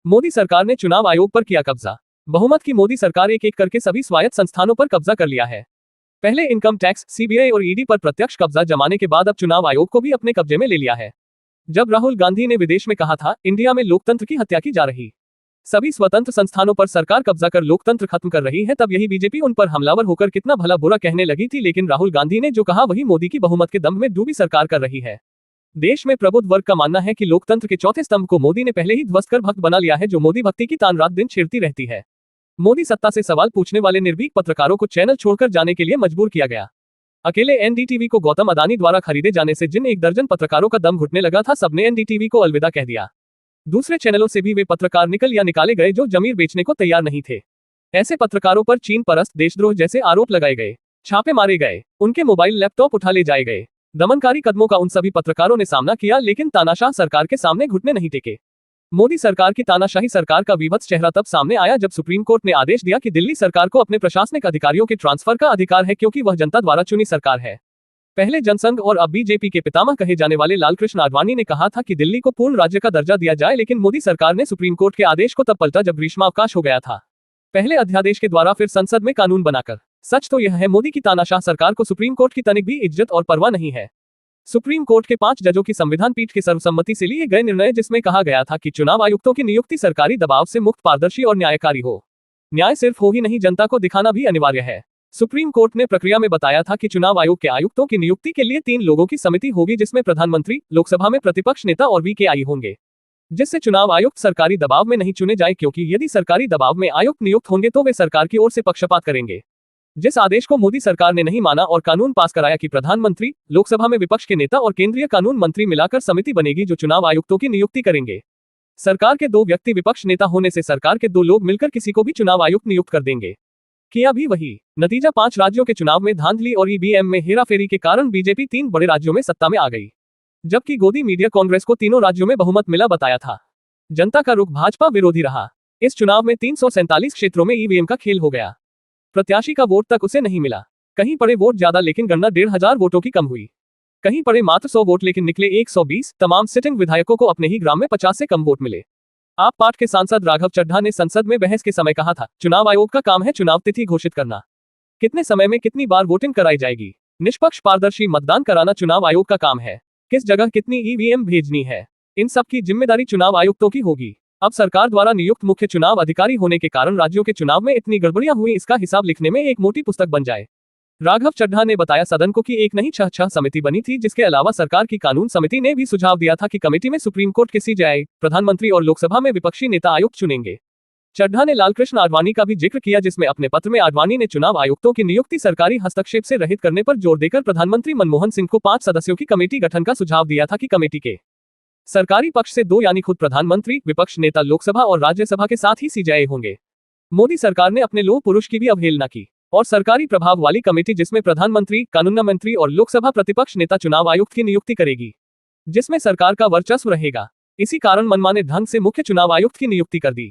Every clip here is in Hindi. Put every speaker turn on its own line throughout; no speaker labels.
मोदी सरकार ने चुनाव आयोग पर किया कब्जा। बहुमत की मोदी सरकार एक एक करके सभी स्वायत्त संस्थानों पर कब्जा कर लिया है। पहले इनकम टैक्स, सीबीआई और ईडी पर प्रत्यक्ष कब्जा जमाने के बाद अब चुनाव आयोग को भी अपने कब्जे में ले लिया है। जब राहुल गांधी ने विदेश में कहा था, इंडिया में लोकतंत्र की हत्या की जा रही, सभी स्वतंत्र संस्थानों पर सरकार कब्जा कर लोकतंत्र खत्म कर रही है, तब यही बीजेपी उन पर हमलावर होकर कितना भला बुरा कहने लगी थी। लेकिन राहुल गांधी ने जो कहा वही मोदी की बहुमत के दम में डूबी सरकार कर रही है। देश में प्रबुद्ध वर्ग का मानना है कि लोकतंत्र के चौथे स्तंभ को मोदी ने पहले ही ध्वस्त कर भक्त बना लिया है, जो मोदी भक्ति की तान रात दिन छिड़ती रहती है। मोदी सत्ता से सवाल पूछने वाले निर्भीक पत्रकारों को चैनल छोड़कर जाने के लिए मजबूर किया गया। अकेले एनडीटीवी को गौतम अदानी द्वारा खरीदे जाने से जिन 1 दर्जन पत्रकारों का दम घुटने लगा था, सबने एनडीटीवी को अलविदा कह दिया। दूसरे चैनलों से भी वे पत्रकार निकाले गए जो जमीर बेचने को तैयार नहीं थे। ऐसे पत्रकारों पर चीन परस्त, देशद्रोह जैसे आरोप लगाए गए, छापे मारे गए, उनके मोबाइल लैपटॉप उठा ले जाए गए। दमनकारी कदमों का उन सभी पत्रकारों ने सामना किया, लेकिन तानाशाह सरकार के सामने घुटने नहीं टेके। मोदी सरकार की तानाशाही सरकार का विभत्स चेहरा तब सामने आया जब सुप्रीम कोर्ट ने आदेश दिया कि दिल्ली सरकार को अपने प्रशासनिक अधिकारियों के ट्रांसफर का अधिकार है, क्योंकि वह जनता द्वारा चुनी सरकार है। पहले जनसंघ और अब बीजेपी के पितामह कहे जाने वाले लालकृष्ण आडवाणी ने कहा था कि दिल्ली को पूर्ण राज्य का दर्जा दिया जाए, लेकिन मोदी सरकार ने सुप्रीम कोर्ट के आदेश को तब पलटा जब ग्रीष्मावकाश हो गया था। पहले अध्यादेश के द्वारा, फिर संसद में कानून बनाकर। सच तो यह है, मोदी की तानाशाह सरकार को सुप्रीम कोर्ट की तनिक भी इज्जत और परवाह नहीं है। सुप्रीम कोर्ट के 5 जजों की संविधान पीठ के सर्वसम्मति से लिए गए निर्णय, जिसमें कहा गया था कि चुनाव आयुक्तों की नियुक्ति सरकारी दबाव से मुक्त, पारदर्शी और न्यायकारी हो। न्याय सिर्फ हो ही नहीं, जनता को दिखाना भी अनिवार्य है। सुप्रीम कोर्ट ने प्रक्रिया में बताया था कि चुनाव आयोग के आयुक्तों की नियुक्ति के लिए 3 लोगों की समिति होगी, जिसमें प्रधानमंत्री, लोकसभा में प्रतिपक्ष नेता और वीकेआई होंगे, जिससे चुनाव आयुक्त सरकारी दबाव में नहीं चुने जाए, क्योंकि यदि सरकारी दबाव में आयुक्त नियुक्त होंगे तो वे सरकार की ओर से पक्षपात करेंगे। जिस आदेश को मोदी सरकार ने नहीं माना और कानून पास कराया कि प्रधानमंत्री, लोकसभा में विपक्ष के नेता और केंद्रीय कानून मंत्री मिलाकर समिति बनेगी जो चुनाव आयुक्तों की नियुक्ति करेंगे। सरकार के 2 व्यक्ति विपक्ष नेता होने से सरकार के 2 लोग मिलकर किसी को भी चुनाव आयुक्त नियुक्त कर देंगे। किया भी वही। नतीजा 5 राज्यों के चुनाव में धांधली और ईवीएम में हेराफेरी के कारण बीजेपी 3 बड़े राज्यों में सत्ता में आ गई, जबकि गोदी मीडिया कांग्रेस को तीनों राज्यों में बहुमत मिला बताया था। जनता का रुख भाजपा विरोधी रहा। इस चुनाव में 347 क्षेत्रों में ईवीएम का खेल हो गया। प्रत्याशी का वोट तक उसे नहीं मिला। कहीं पड़े वोट ज्यादा लेकिन गणना 1500 वोटों की कम हुई। कहीं पड़े मात्र 100 वोट लेकिन निकले 120। तमाम सिटिंग विधायकों को अपने ही ग्राम में 50 से कम वोट मिले। आप पार्टी के सांसद राघव चड्ढा ने संसद में बहस के समय कहा था, चुनाव आयोग का काम है चुनाव तिथि घोषित करना, कितने समय में कितनी बार वोटिंग कराई जाएगी, निष्पक्ष पारदर्शी मतदान कराना चुनाव आयोग का काम है, किस जगह कितनी ईवीएम भेजनी है, इन सब की जिम्मेदारी चुनाव आयुक्तों की होगी। अब सरकार द्वारा नियुक्त मुख्य चुनाव अधिकारी होने के कारण राज्यों के चुनाव में इतनी गड़बड़ियां हुई, इसका हिसाब लिखने में एक मोटी पुस्तक बन जाए। राघव चड्ढा ने बताया सदन को कि एक नहीं 6 समिति बनी थी, जिसके अलावा सरकार की कानून समिति ने भी सुझाव दिया था कि कमेटी में सुप्रीम कोर्ट के सीजेआई, प्रधानमंत्री और लोकसभा में विपक्षी नेता आयुक्त चुनेंगे। चड्ढा ने लालकृष्ण आडवाणी का भी जिक्र किया, जिसमें अपने पत्र में आडवाणी ने चुनाव आयुक्तों की नियुक्ति सरकारी हस्तक्षेप से रहित करने पर जोर देकर प्रधानमंत्री मनमोहन सिंह को 5 सदस्यों की कमेटी गठन का सुझाव दिया था कि कमेटी के सरकारी पक्ष से 2 यानी खुद प्रधानमंत्री, विपक्ष नेता लोकसभा और राज्यसभा के साथ ही सीजेआई होंगे। मोदी सरकार ने अपने लोह पुरुष की भी अवहेलना की और सरकारी प्रभाव वाली कमेटी, जिसमें प्रधानमंत्री, कानून मंत्री और लोकसभा प्रतिपक्ष नेता चुनाव आयुक्त की नियुक्ति करेगी, जिसमें सरकार का वर्चस्व रहेगा। इसी कारण मनमाने ढंग से मुख्य चुनाव आयुक्त की नियुक्ति कर दी।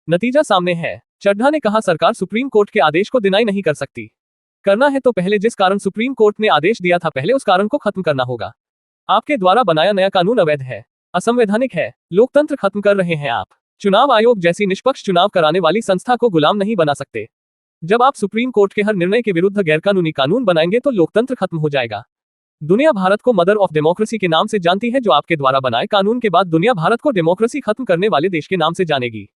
नतीजा सामने है। चड्ढा ने कहा, सरकार सुप्रीम कोर्ट के आदेश को डिनाई नहीं कर सकती। करना है तो पहले जिस कारण सुप्रीम कोर्ट ने आदेश दिया था, पहले उस कारण को खत्म करना होगा। आपके द्वारा बनाया नया कानून अवैध है, असंवैधानिक है, लोकतंत्र खत्म कर रहे हैं आप। चुनाव आयोग जैसी निष्पक्ष चुनाव कराने वाली संस्था को गुलाम नहीं बना सकते। जब आप सुप्रीम कोर्ट के हर निर्णय के विरुद्ध गैरकानूनी कानून बनाएंगे तो लोकतंत्र खत्म हो जाएगा। दुनिया भारत को मदर ऑफ डेमोक्रेसी के नाम से जानती है, जो आपके द्वारा बनाए कानून के बाद दुनिया भारत को डेमोक्रेसी खत्म करने वाले देश के नाम से जानेगी।